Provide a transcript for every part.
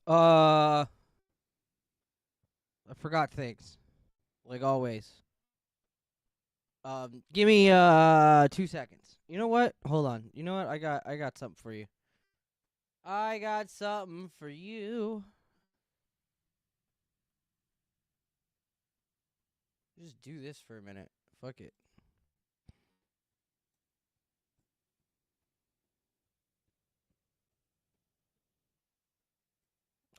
I forgot things. Like always. Give me 2 seconds. You know what? Hold on. You know what? I got something for you. I got something for you. Just do this for a minute. Fuck it.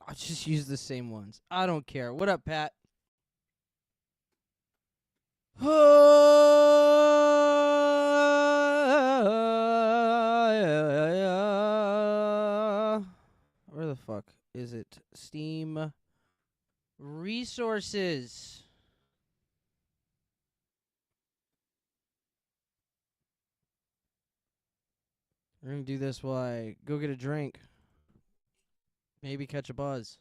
I'll just use the same ones. I don't care. What up, Pat? Where the fuck is it? Steam resources. We're gonna do this while I go get a drink. Maybe catch a buzz.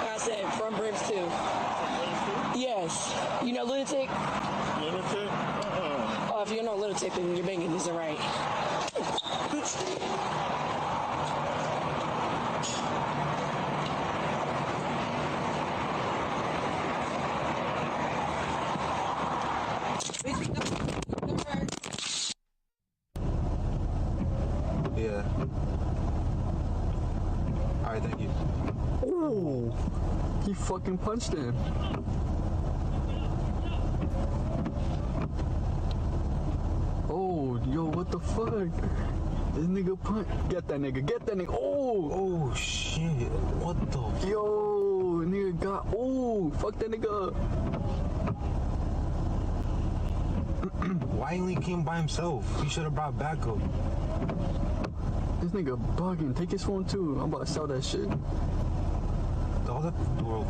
I said from Brims too. Yes. You know Lunatic? Lunatic? Oh, if you know Lunatic, then your banging isn't right. Yeah. Alright, thank you. Oh, he fucking punched him. Oh, yo, what the fuck? This nigga punch. Get that nigga. Get that nigga. Oh, Oh shit. What the yo, nigga got. Oh, fuck that nigga up. Why only came by himself? He should have brought backup. This nigga bugging. Take his phone too. I'm about to sell that shit. All that door.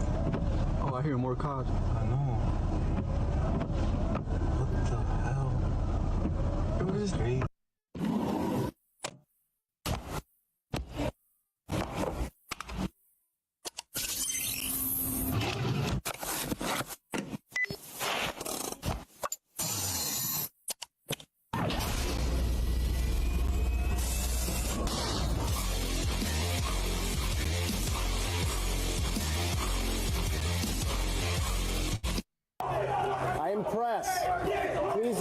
Oh, I hear more cops. I know. What the hell? Yo, what is Crazy. I am press. Please.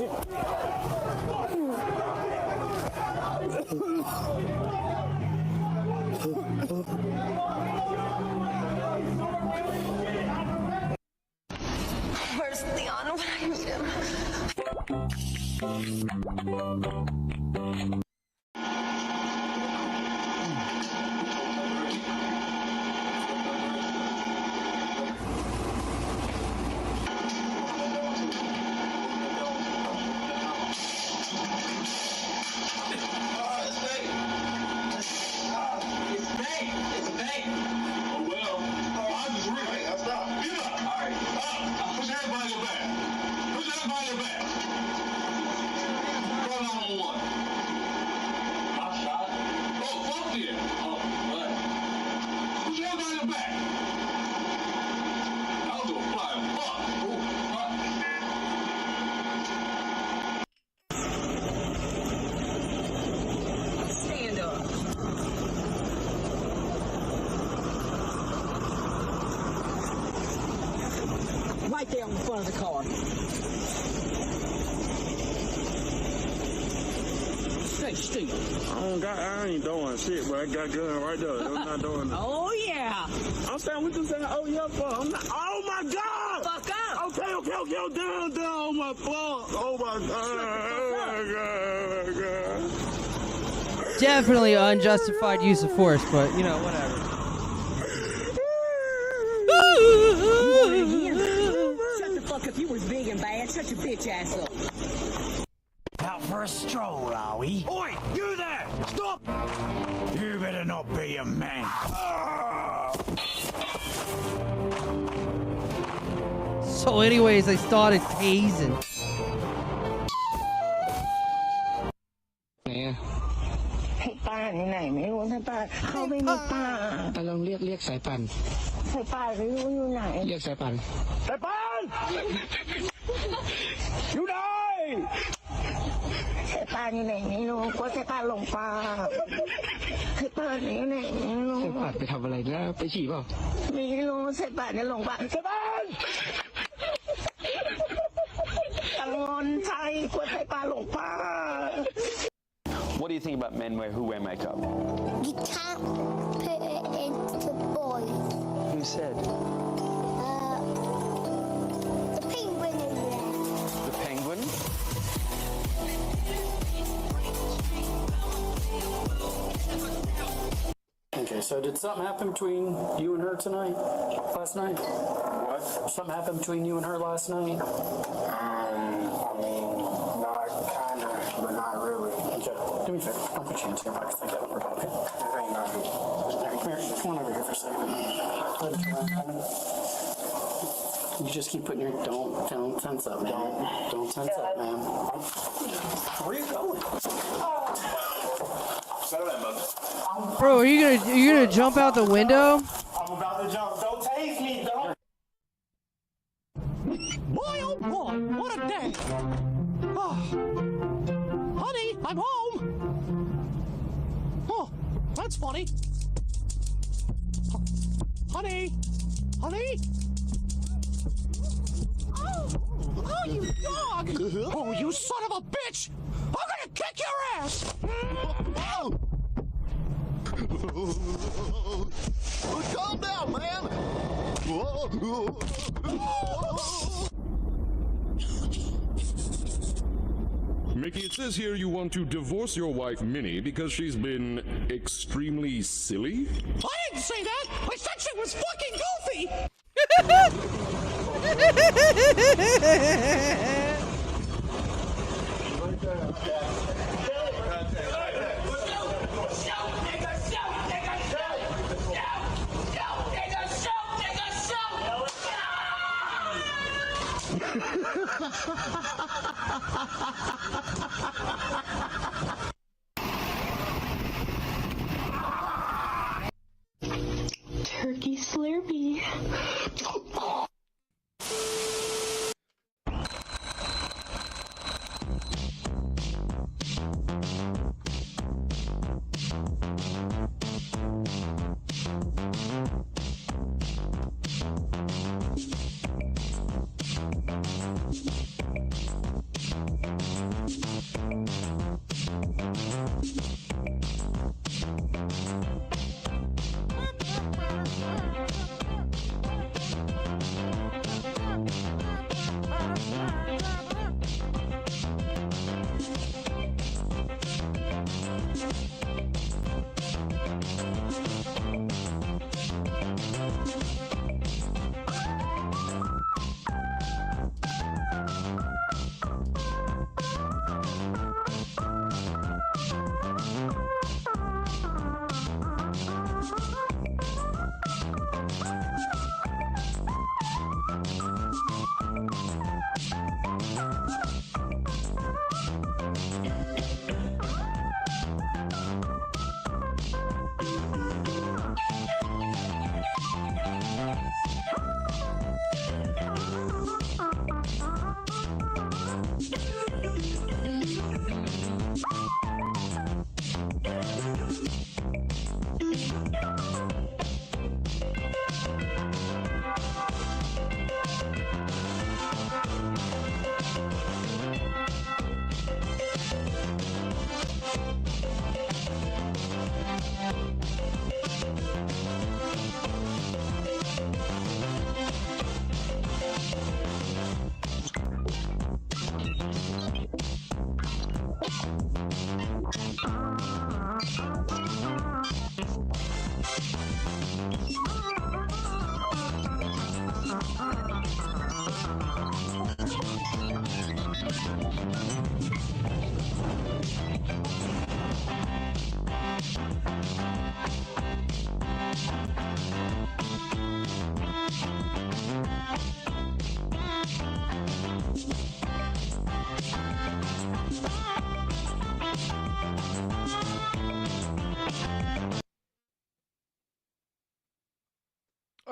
Where's Leon when I need him? Stand up. Right there on the front of the car. Straight. I ain't doing shit, but I got gun right there. I'm not doing that. Oh yeah. I'm saying, what you saying, oh yeah, fuck. I'm not, oh my God! Fuck up. Okay, down, oh my fuck. Oh my God, oh my God. Definitely unjustified use of force, but you know, whatever. shut your bitch ass up. Out for a stroll, are we? Oi, you there! Stop! You better not be a man. So anyways, I started tasing. Yeah. ให้ป้าที่ไหนไม่รู้ให้ป้าเข้าไปในป่า ไปลองเรียกสายปั่น ให้ป้าไม่รู้อยู่ไหน เรียกสายปั่น Step on! You die! ให้ป้าอยู่ไหนไม่รู้ก็ให้ป้าหลงป่าให้ป้าอยู่ไหนไม่รู้ สายปั่นไปทำอะไรนะไปฉี่เปล่า ไม่รู้ให้ป้าเนี่ยหลงป่า Step on! กังวลใจกลัวให้ป้าหลงป่า What do you think about men who wear makeup? You can't put it into boys. Who said? The penguin in there. The penguin? Okay, so did something happen between you and her tonight? Last night? What? Something happened between you and her last night? I mean, not kinda, but not really. Okay, do me a favor. Don't put your hands in your pockets like that when we're talking. This ain't nothing. Come here, come on over here for a second. You just keep putting your don't tense up, man. Don't tense up, man. Where are you going? Settle that, bud. Bro, are you gonna jump out the window? I'm about to jump. Don't tase me, don't. Boy, oh boy, what a day! Oh. Honey, I'm home! Oh, that's funny. Honey! Honey! Oh, you dog! Oh, you son of a bitch! I'm gonna kick your ass! Calm down, man! Mickey, it says here you want to divorce your wife, Minnie, because she's been extremely silly? I didn't say that! I said she was fucking goofy! Turkey Slurpee.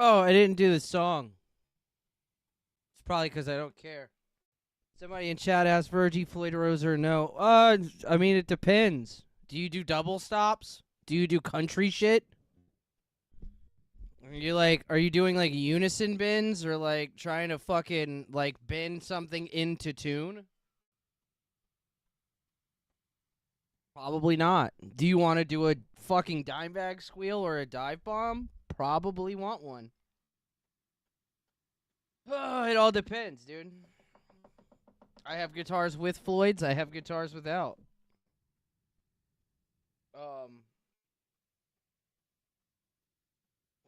Oh, I didn't do the song. It's probably because I don't care. Somebody in chat asked Virgie, Floyd Rose, or no. I mean, it depends. Do you do double stops? Do you do country shit? Are you doing like unison bends or like trying to fucking like bend something into tune? Probably not. Do you want to do a fucking dime bag squeal or a dive bomb? Probably want one. Oh, it all depends, dude. I have guitars with Floyd's. I have guitars without.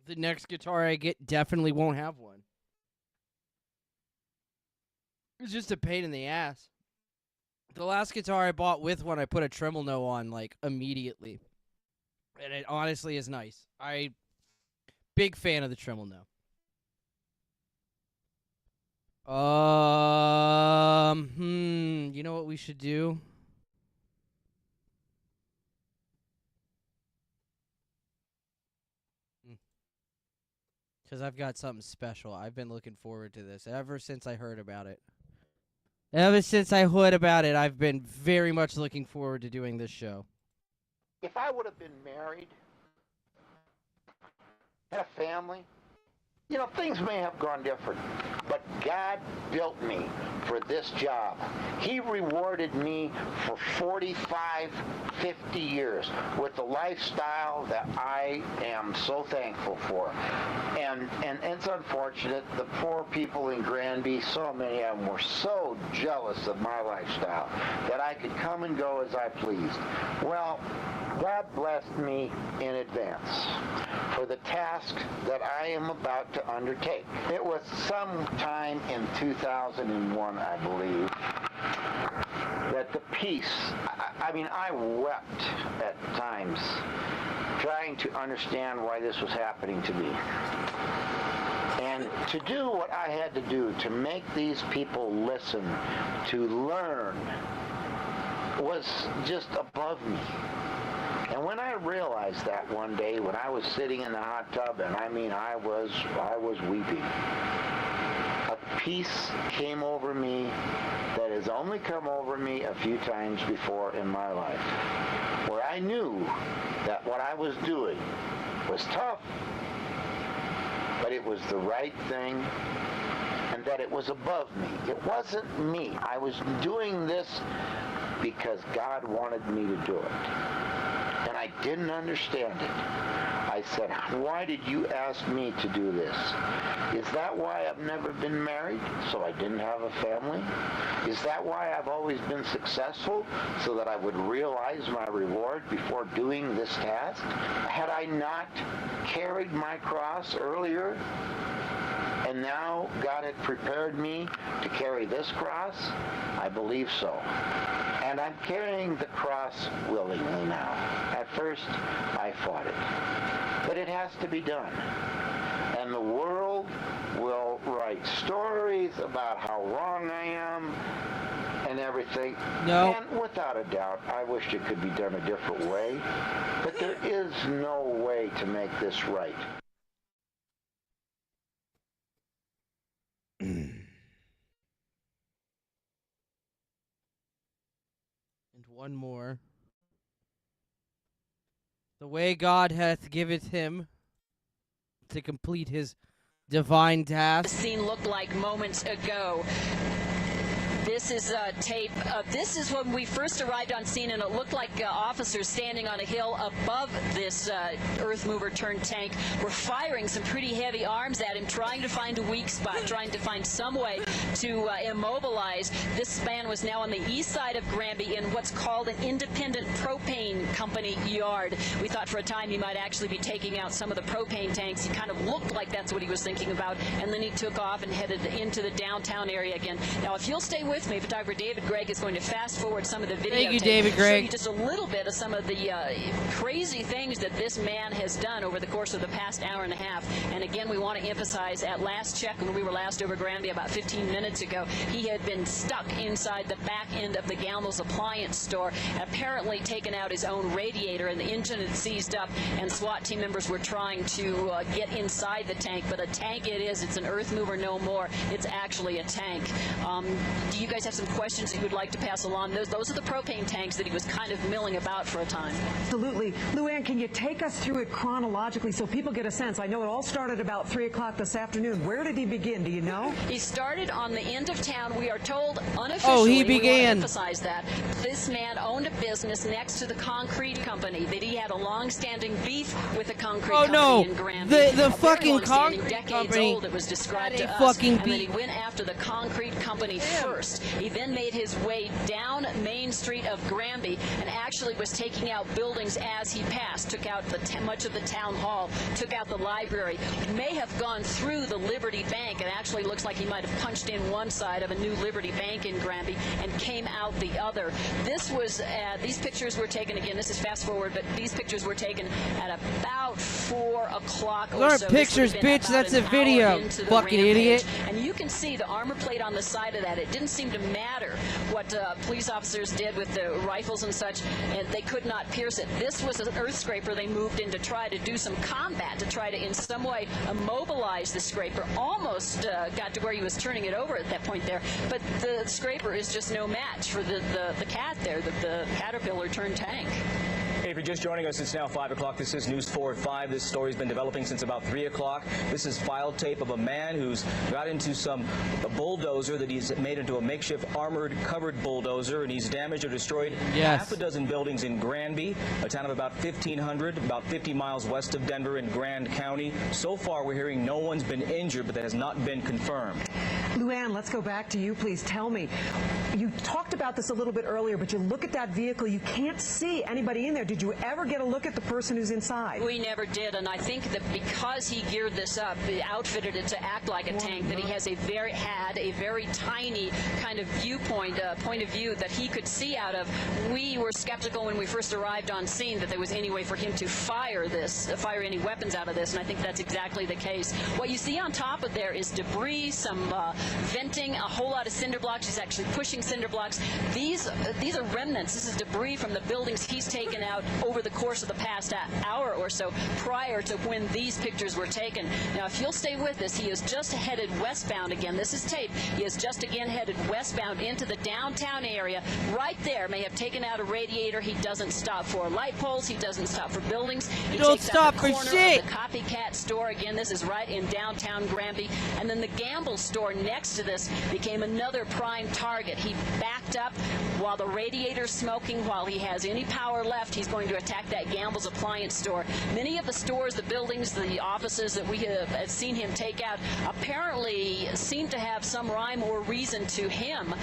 The next guitar I get definitely won't have one. It's just a pain in the ass. The last guitar I bought with one, I put a tremolo on, like, immediately. And it honestly is nice. Big fan of the tremolo. You know what we should do? Because I've got something special. I've been looking forward to this ever since I heard about it. Ever since I heard about it, I've been very much looking forward to doing this show. If I would have been married, had a family, you know, things may have gone different, but God built me for this job. He rewarded me for 45, 50 years with the lifestyle that I am so thankful for. And it's unfortunate, the poor people in Granby, so many of them were so jealous of my lifestyle that I could come and go as I pleased. Well, God blessed me in advance for the task that I am about to undertake. It was sometime in 2001, I believe, that the peace, I wept at times trying to understand why this was happening to me. And to do what I had to do to make these people listen, to learn, was just above me. And when I realized that one day, when I was sitting in the hot tub, and I was weeping, a peace came over me that has only come over me a few times before in my life, where I knew that what I was doing was tough, but it was the right thing, and that it was above me. It wasn't me. I was doing this because God wanted me to do it. And I didn't understand it. I said, why did you ask me to do this? Is that why I've never been married, so I didn't have a family? Is that why I've always been successful, so that I would realize my reward before doing this task? Had I not carried my cross earlier, and now God had prepared me to carry this cross? I believe so. And I'm carrying the cross willingly now. At first, I fought it. But it has to be done. And the world will write stories about how wrong I am and everything. No. And without a doubt, I wish it could be done a different way. But there is no way to make this right. One more. The way God hath giveth him to complete his divine task. The scene looked like moments ago. This is a tape. This is when we first arrived on scene, and it looked like officers standing on a hill above this earth mover turned tank were firing some pretty heavy arms at him, trying to find a weak spot, trying to find some way to immobilize. This man was now on the east side of Granby in what's called an independent propane company yard. We thought for a time he might actually be taking out some of the propane tanks. He kind of looked like that's what he was thinking about, and then he took off and headed into the downtown area again. Now, if you'll stay with me, photographer David Gregg is going to fast forward some of the video. Thank you, David Gregg. Show you just a little bit of some of the crazy things that this man has done over the course of the past hour and a half. And again, we want to emphasize, at last check, when we were last over Granby about 15 minutes ago, he had been stuck inside the back end of the Gamble's appliance store, apparently taken out his own radiator, and the engine had seized up, and SWAT team members were trying to get inside the tank. But a tank it is. It's an earth mover no more. It's actually a tank. Do you guys have some questions that you would like to pass along? Those are the propane tanks that he was kind of milling about for a time. Absolutely. Luann, can you take us through it chronologically so people get a sense? I know it all started about 3 o'clock this afternoon. Where did he begin? Do you know? He started on the end of town. We are told unofficially, he began. we want to emphasize that, this man owned a business next to the concrete company, that he had a long-standing beef with the concrete company in Granby. The fucking concrete decades company. Old, it was described Had to a us, fucking and then he beef. went after the concrete company first. He then made his way down Main Street of Granby and actually was taking out buildings as he passed. Took out much of the town hall, took out the library. He may have gone through the Liberty Bank. It actually looks like he might have punched in one side of a new Liberty Bank in Granby and came out the other. This was, these pictures were taken, again, this is fast forward, but these pictures were taken at about 4 o'clock or Those so. aren't pictures, bitch. That's a video, fucking idiot. And you can see the armor plate on the side of that. It didn't seem to matter what police officers did with the rifles and such, and they could not pierce it. This was an earth scraper they moved in to try to do some combat, to try to in some way immobilize the scraper. Almost got to where he was turning it over at that point there, but the scraper is just no match for the cat there, the Caterpillar turned tank. Hey, if you're just joining us, it's now 5 o'clock. This is News 4 at 5. This story's been developing since about 3 o'clock. This is file tape of a man who's got into a bulldozer that he's made into a makeshift armored covered bulldozer, and he's damaged or destroyed half a dozen buildings in Granby, a town of about 1,500, about 50 miles west of Denver in Grand County. So far, we're hearing no one's been injured, but that has not been confirmed. Luann, let's go back to you, please. Tell me, you talked about this a little bit earlier, but you look at that vehicle, you can't see anybody in there. Did you ever get a look at the person who's inside? We never did, and I think that because he geared this up, outfitted it to act like a tank, that he has a very tiny kind of viewpoint, point of view that he could see out of. We were skeptical when we first arrived on scene that there was any way for him to fire any weapons out of this, and I think that's exactly the case. What you see on top of there is debris, some venting, a whole lot of cinder blocks. He's actually pushing cinder blocks. These are remnants. This is debris from the buildings he's taken out over the course of the past hour or so prior to when these pictures were taken. Now, if you'll stay with us, he has just headed westbound again. This is tape. He has just again headed westbound into the downtown area. Right there, may have taken out a radiator. He doesn't stop for light poles. He doesn't stop for buildings. He Don't takes stop out for the corner shit. of the Copycat store. Again, this is right in downtown Granby. And then the Gamble store next to this became another prime target. He backed up while the radiator's smoking. While he has any power left, he's going to attack that Gamble's appliance store. Many of the stores, the buildings, the offices that we have seen him take out apparently seem to have some rhyme or reason to him,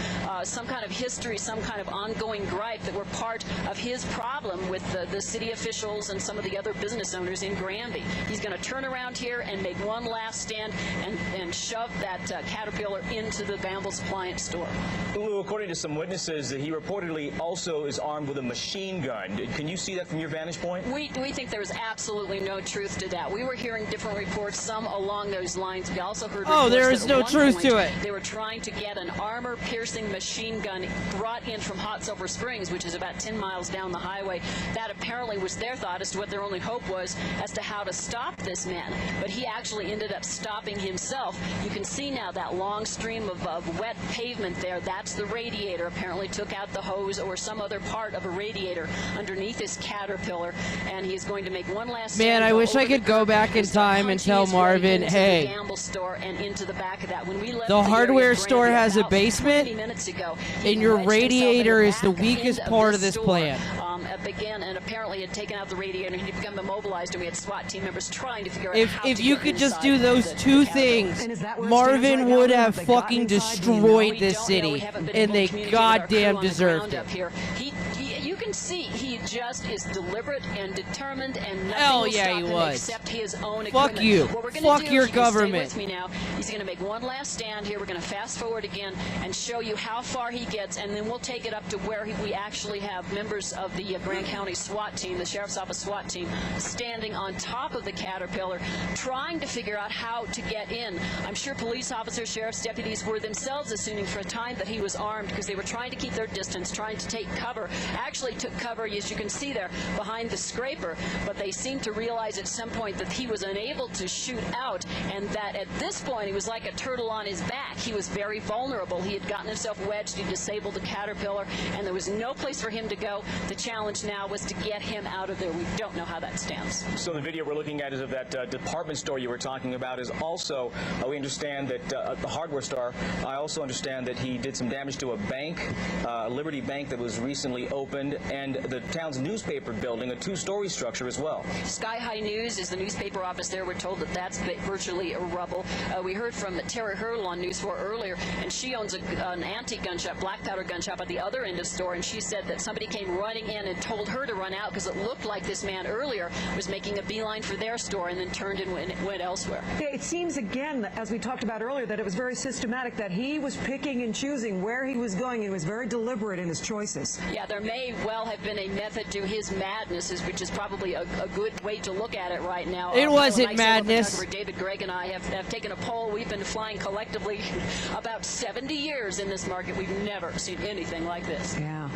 some kind of history, some kind of ongoing gripe that were part of his problem with the city officials and some of the other business owners in Granby. He's going to turn around here and make one last stand and shove that Caterpillar into the Gamble's appliance store. Lou, according to some witnesses, he reportedly also is armed with a machine gun. Can you see that from your vantage point? We think there's absolutely no truth to that. We were hearing different reports, some along those lines. We also heard reports there is that no at one truth point to it. They were trying to get an armor-piercing machine gun brought in from Hot Sulphur Springs, which is about 10 miles down the highway. That apparently was their thought as to what their only hope was as to how to stop this man. But he actually ended up stopping himself. You can see now that long stream of wet pavement there. That's the radiator. Apparently took out the hose or some other part of a radiator underneath his Caterpillar, and he's going to make one last Man, I wish I could go back in time and tell Marvin, hey, Gamble store and into the back of that. When we left the hardware area of store Granby has a about basement, 20 minutes ago, and your wedged himself in radiator the is the back weakest end of part of this store, plan. again, and apparently had taken out the radiator and he'd become immobilized, and we had SWAT team members trying to figure out how If to you get could just inside do those the two Capitol. things, And is that where it Marvin stands right now? would Have have they gotten fucking inside? Do you know? destroyed We this don't know. city, We haven't been and able they to communicate with our crew goddamn on the deserved ground it. up here. You can see he just is deliberate and determined, and nothing Hell will yeah, stop he him was. except his own Fuck equipment. you. What we're gonna Fuck do, your if you can government. Stay with me now. He's going to make one last stand here. We're going to fast forward again and show you how far he gets, and then we'll take it up to where we actually have members of the Grand County SWAT team, the Sheriff's Office SWAT team, standing on top of the Caterpillar, trying to figure out how to get in. I'm sure police officers, sheriff's deputies were themselves assuming for a time that he was armed because they were trying to keep their distance, trying to take cover. Actually took cover, as you can see there, behind the scraper, but they seemed to realize at some point that he was unable to shoot out, and that at this point he was like a turtle on his back. He was very vulnerable. He had gotten himself wedged. He disabled the Caterpillar, and there was no place for him to go. The challenge now was to get him out of there. We don't know how that stands. So the video we're looking at is of that department store you were talking about. Is also, we understand that the hardware store, I also understand that he did some damage to a bank, Liberty Bank, that was recently opened, and the town's newspaper building, a two-story structure as well. Sky High News is the newspaper office there. We're told that that's virtually rubble. We heard from Terry Hurdle on News 4 earlier, and she owns an antique gun shop, black powder gun shop at the other end of the store, and she said that somebody came running in and told her to run out because it looked like this man earlier was making a beeline for their store and then turned and went elsewhere. It seems, again, as we talked about earlier, that it was very systematic, that he was picking and choosing where he was going. He was very deliberate in his choices. Yeah, there may well have been a method to his madness, which is probably a good way to look at it right now. It wasn't madness. Photographer David Gregg and I have taken a poll. We've been flying collectively about 70 years in this market. We've never seen anything like this. Yeah.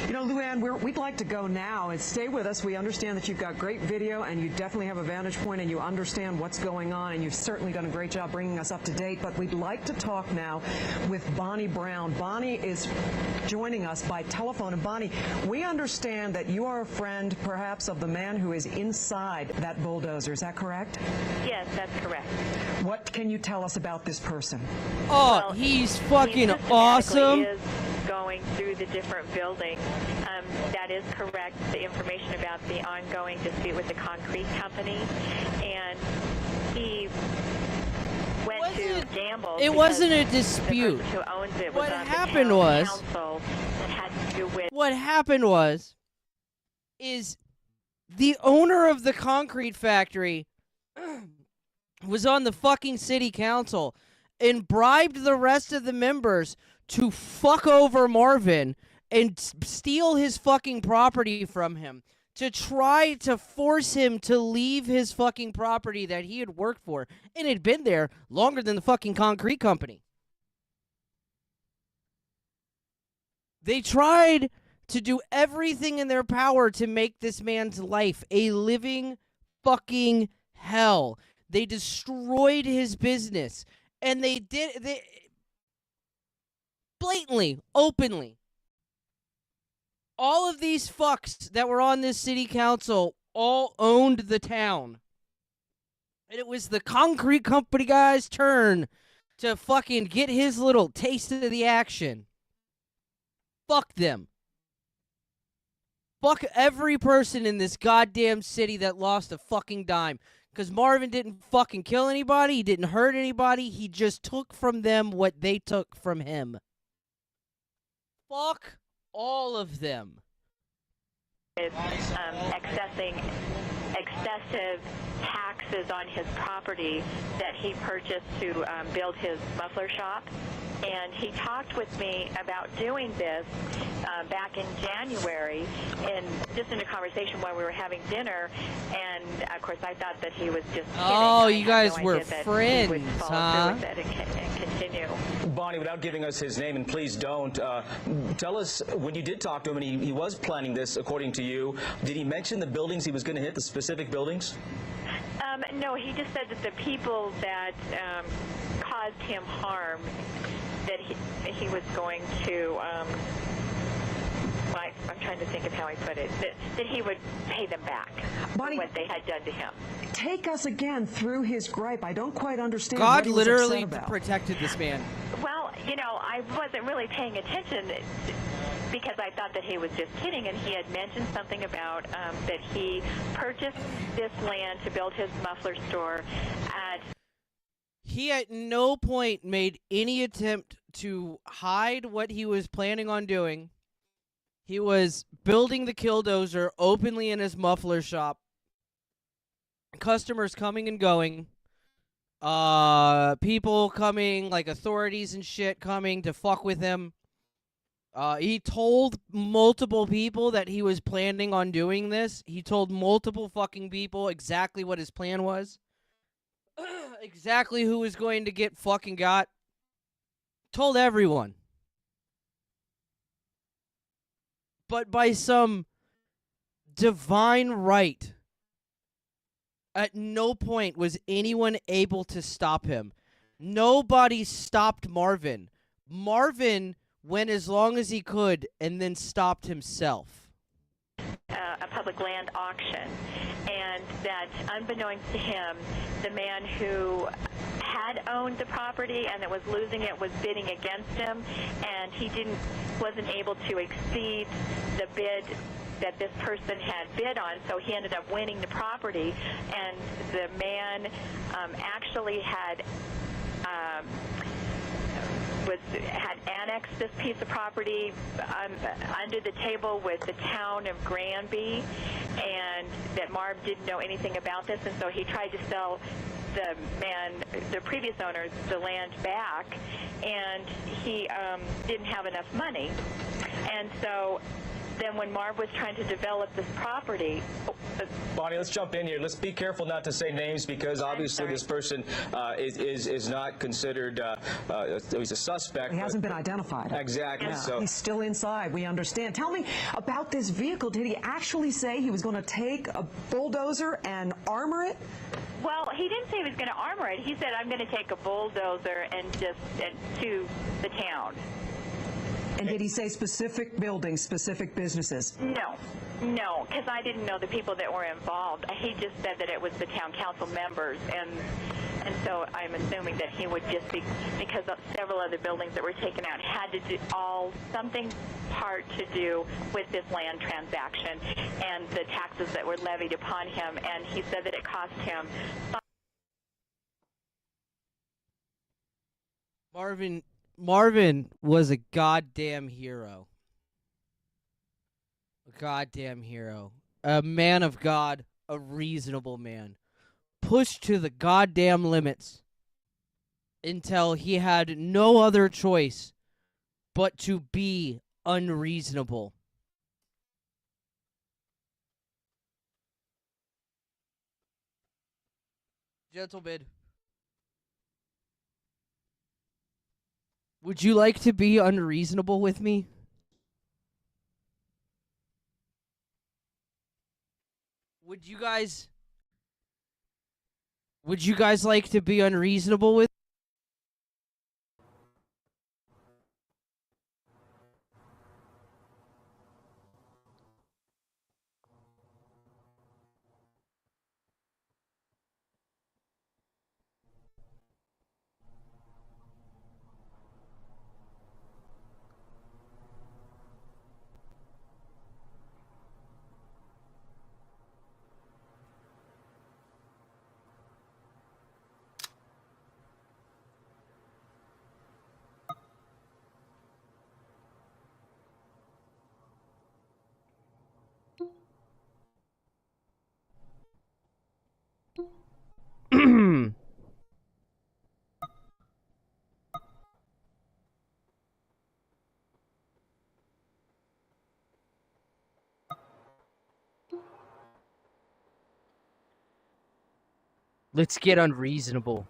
You know, Luann, we'd like to go now, and stay with us. We understand that you've got great video, and you definitely have a vantage point, and you understand what's going on, and you've certainly done a great job bringing us up to date. But we'd like to talk now with Bonnie Brown. Bonnie is joining us by telephone. And Bonnie, we understand that you are a friend, perhaps, of the man who is inside that bulldozer. Is that correct? Yes, that's correct. What can you tell us about this person? Oh, well, he's fucking awesome. He is going through the different buildings. That is correct. The information about the ongoing dispute with the concrete company, and he went to gamble. It wasn't a dispute. Who owns it what happened was the owner of the concrete factory was on the fucking city council and bribed the rest of the members to fuck over Marvin and steal his fucking property from him, to try to force him to leave his fucking property that he had worked for and had been there longer than the fucking concrete company. They tried to do everything in their power to make this man's life a living fucking hell. They destroyed his business, and they blatantly, openly. All of these fucks that were on this city council all owned the town. And it was the concrete company guy's turn to fucking get his little taste of the action. Fuck them. Fuck every person in this goddamn city that lost a fucking dime. Because Marvin didn't fucking kill anybody. He didn't hurt anybody. He just took from them what they took from him. Fuck all of them. Is excessive taxes on his property that he purchased to build his muffler shop. And he talked with me about doing this back in January, just in a conversation while we were having dinner. And of course, I thought that he was just kidding. Oh, you guys were friends, huh? And continue. Bonnie, without giving us his name, and please don't, tell us, when you did talk to him, and he was planning this, according to you, did he mention the buildings he was going to hit, the specific buildings? No, he just said that the people that caused him harm, that he was going to, I'm trying to think of how I put it, that he would pay them back for what they had done to him. Take us again through his gripe. I don't quite understand God what he was literally upset about. protected this man. Well, you know, I wasn't really paying attention. because I thought that he was just kidding, and he had mentioned something about that he purchased this land to build his muffler store at. He at no point made any attempt to hide what he was planning on doing. He was building the Killdozer openly in his muffler shop. Customers coming and going. People coming, like authorities and shit coming to fuck with him. He told multiple people that he was planning on doing this. He told multiple fucking people exactly what his plan was. Exactly who was going to get fucking got. Told everyone. But by some divine right, at no point was anyone able to stop him. Nobody stopped Marvin. Marvin went as long as he could and then stopped himself. A public land auction, and that unbeknownst to him, the man who had owned the property and that was losing it was bidding against him, and he wasn't able to exceed the bid that this person had bid on, so he ended up winning the property, and the man actually had annexed this piece of property under the table with the town of Granby, and that Marv didn't know anything about this, and so he tried to sell the previous owners the land back, and he didn't have enough money. And so then when Marv was trying to develop this property... Bonnie, let's jump in here. Let's be careful not to say names, because obviously this person is not considered, he's a suspect. He hasn't been identified. Exactly. Yeah. So he's still inside, we understand. Tell me about this vehicle. Did he actually say he was going to take a bulldozer and armor it? Well, he didn't say he was going to armor it. He said, I'm going to take a bulldozer and to the town. And did he say specific buildings, specific businesses? No, because I didn't know the people that were involved. He just said that it was the town council members, and so I'm assuming that he would just be, because several other buildings that were taken out had to do something part to do with this land transaction and the taxes that were levied upon him, and he said that it cost him. Marvin was a goddamn hero. A goddamn hero. A man of God. A reasonable man. Pushed to the goddamn limits until he had no other choice but to be unreasonable. Gentle bid. Would you like to be unreasonable with me? Would you guys like to be unreasonable with? Let's get unreasonable.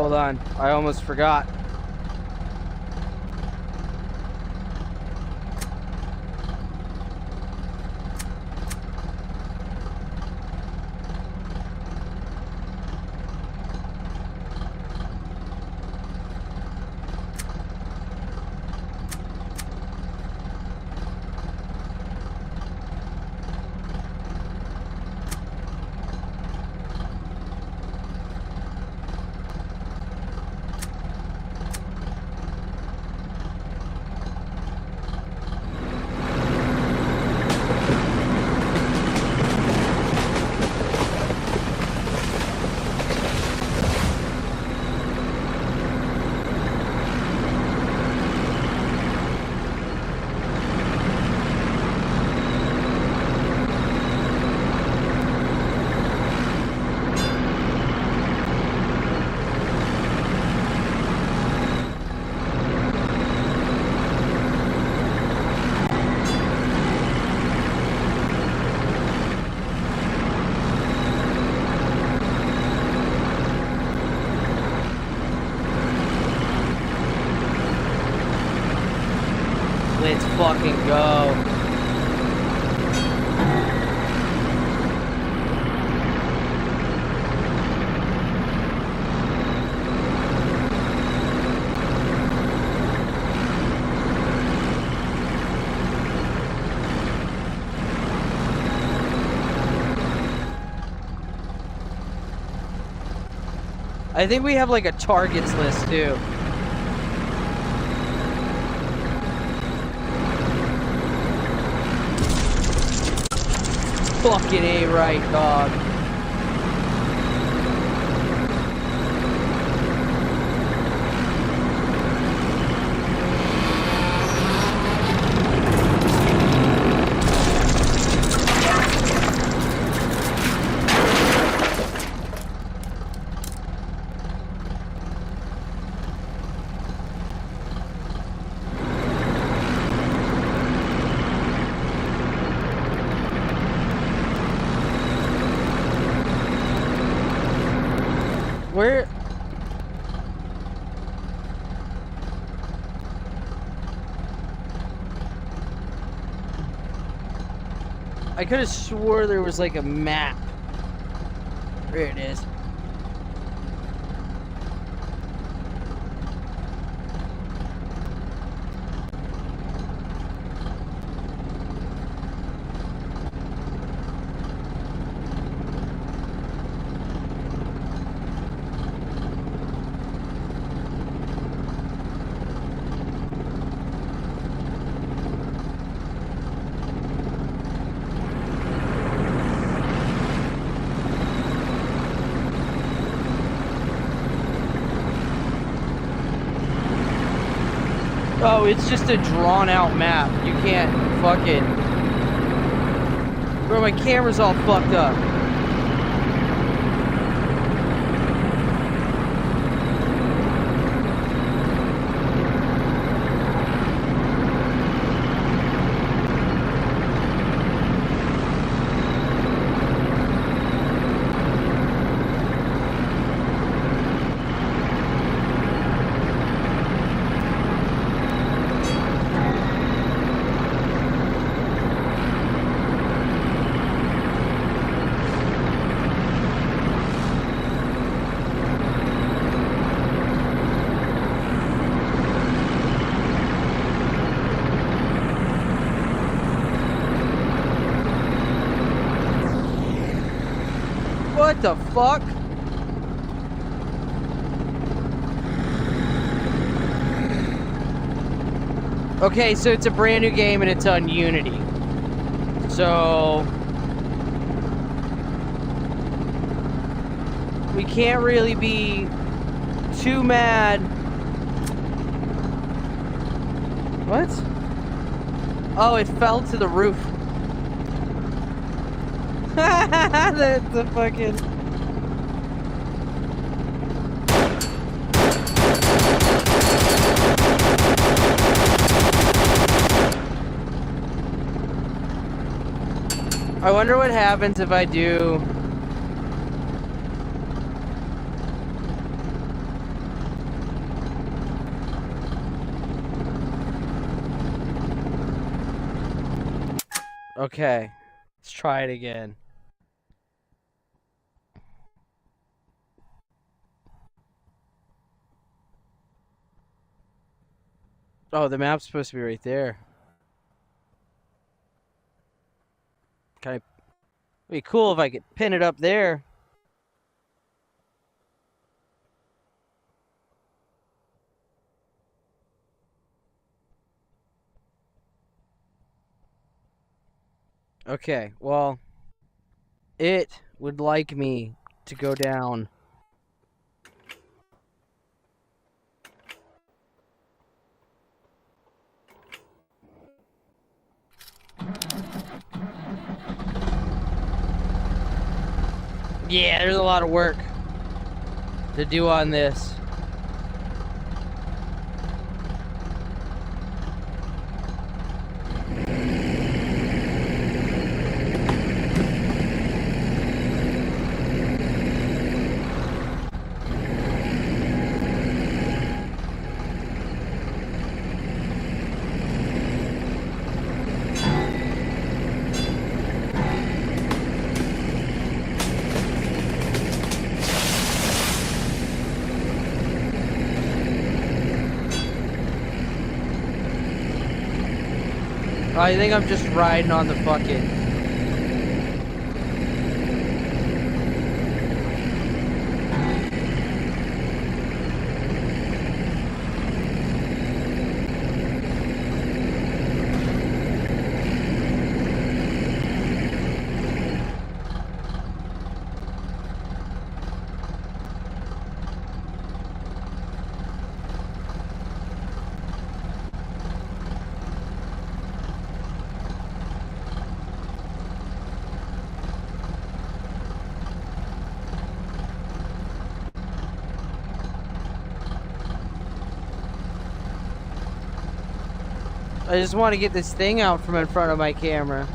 Hold on. I almost forgot. Let's fucking go. I think we have like a targets list too. Fucking A right, dog. Where? I could have swore there was like a map. There it is. Oh, it's just a drawn-out map. You can't fucking... Bro, my camera's all fucked up. What the fuck? Okay, so it's a brand new game and it's on Unity. So we can't really be too mad. What? Oh, it fell to the roof. That's the fucking... I wonder what happens if I do... Okay. Let's try it again. Oh, the map's supposed to be right there. Kind of be cool if I could pin it up there. Okay, well, it would like me to go down. Yeah, there's a lot of work to do on this. I think I'm just riding on the fucking... I just want to get this thing out from in front of my camera.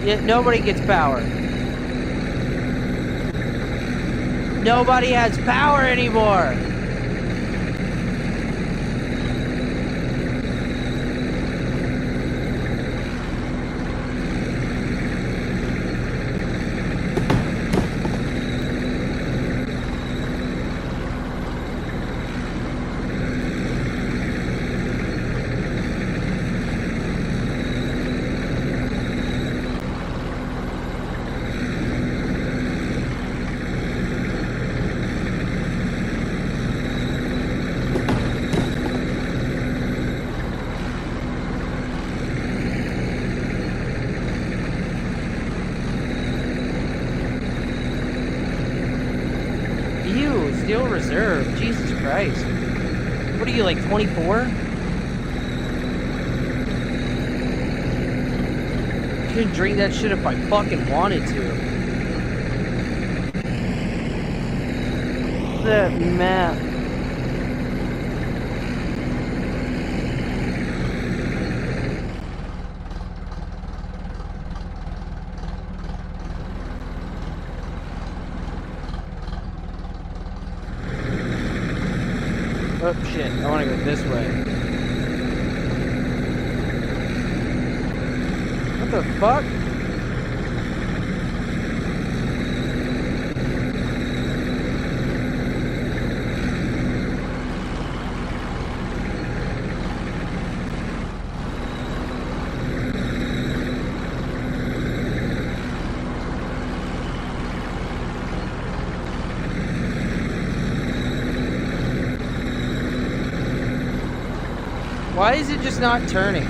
Yeah, nobody gets power. Nobody has power anymore. Steel Reserve. Jesus Christ. What are you, like 24? Couldn't drink that shit if I fucking wanted to. That map. Oh shit, I want to go this way. What the fuck? Why is it just not turning?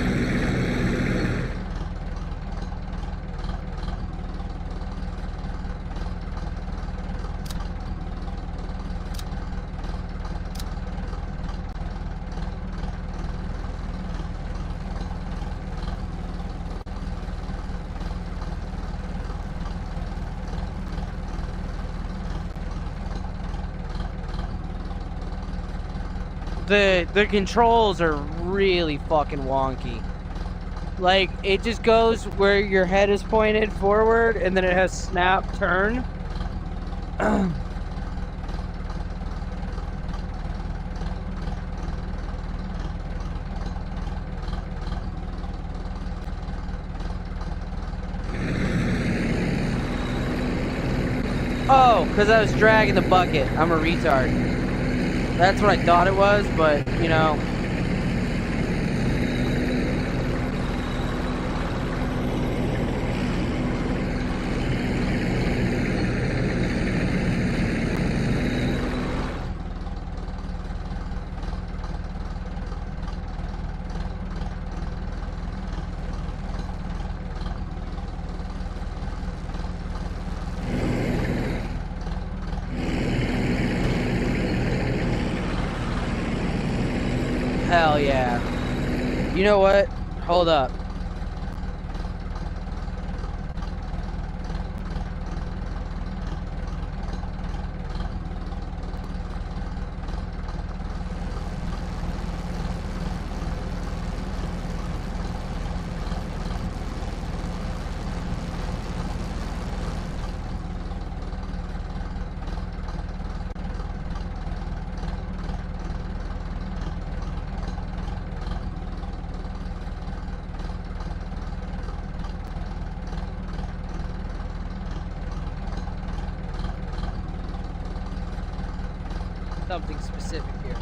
The controls are really fucking wonky. Like, it just goes where your head is pointed forward, and then it has snap turn. Oh, because I was dragging the bucket. I'm a retard. That's what I thought it was, but, you know. Hell yeah. You know what? Hold up. Something specific here.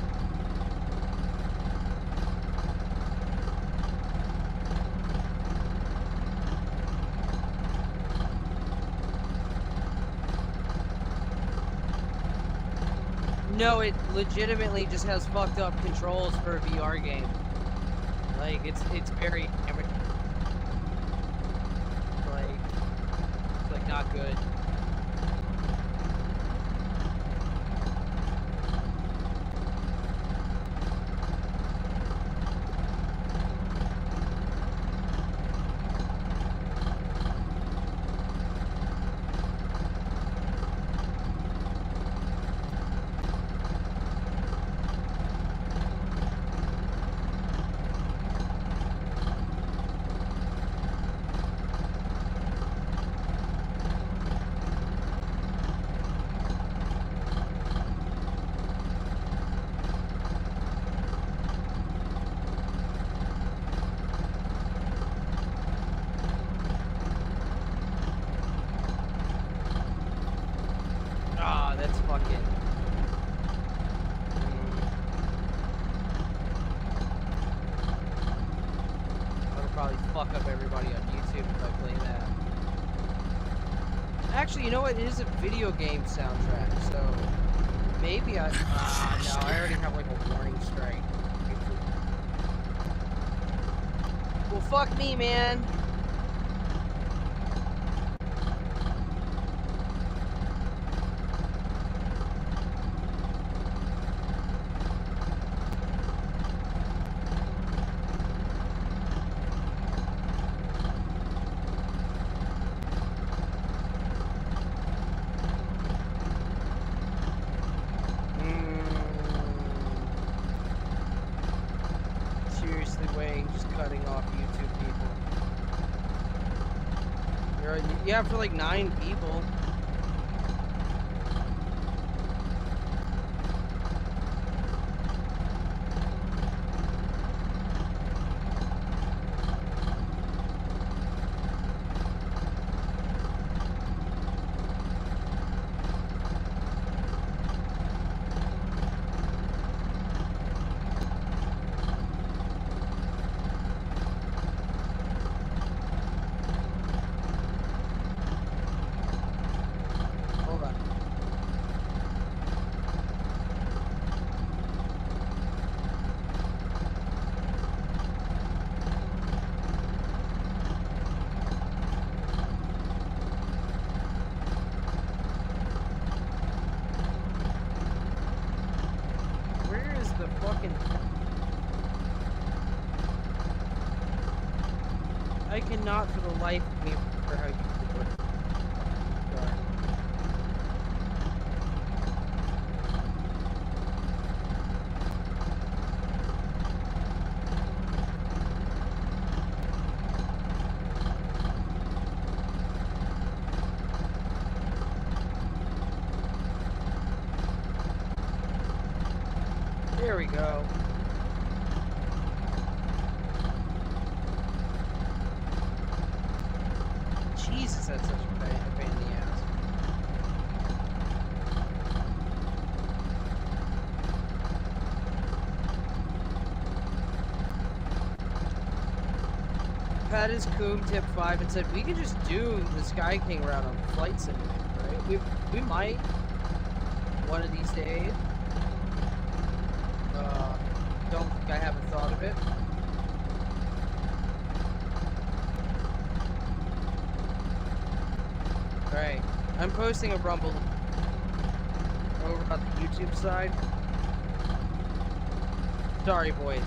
No, it legitimately just has fucked up controls for a VR game. Like, it's very amateur. It's like not good. That's fucking... That'll probably fuck up everybody on YouTube if I play that. Actually, you know what? It is a video game soundtrack, so... Maybe I... no, I already have like a warning strike. Well, fuck me, man. Just cutting off YouTube people. Yeah, for like 9 people. cannot for the life of me remember how you do it. Sorry. There we go. Jesus, that's such a pain in the ass. Pat is Coom tip 5 and said we could just do the Sky King route on Flight Simulator, right? We might one of these days. Don't think I haven't thought of it. Alright, I'm posting a Rumble over on the YouTube side. Sorry, boys.